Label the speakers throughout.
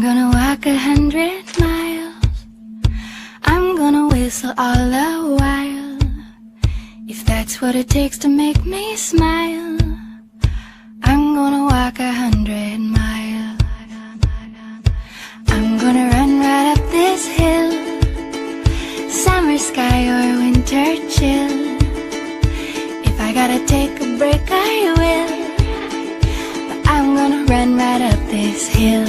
Speaker 1: gonna walk 100 miles. I'm gonna whistle all the while. If that's what it takes to make me smile, I'm gonna walk 100 miles. I'm gonna run right up this hill, summer sky or winter chill. If I gotta take a break, I will, but I'm gonna run right up this hill.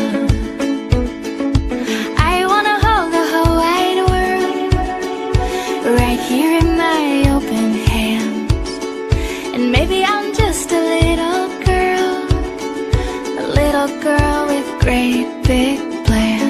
Speaker 1: I wanna hold the whole wide world right here in my open hands. And maybe I'm just a little girl with great big plans.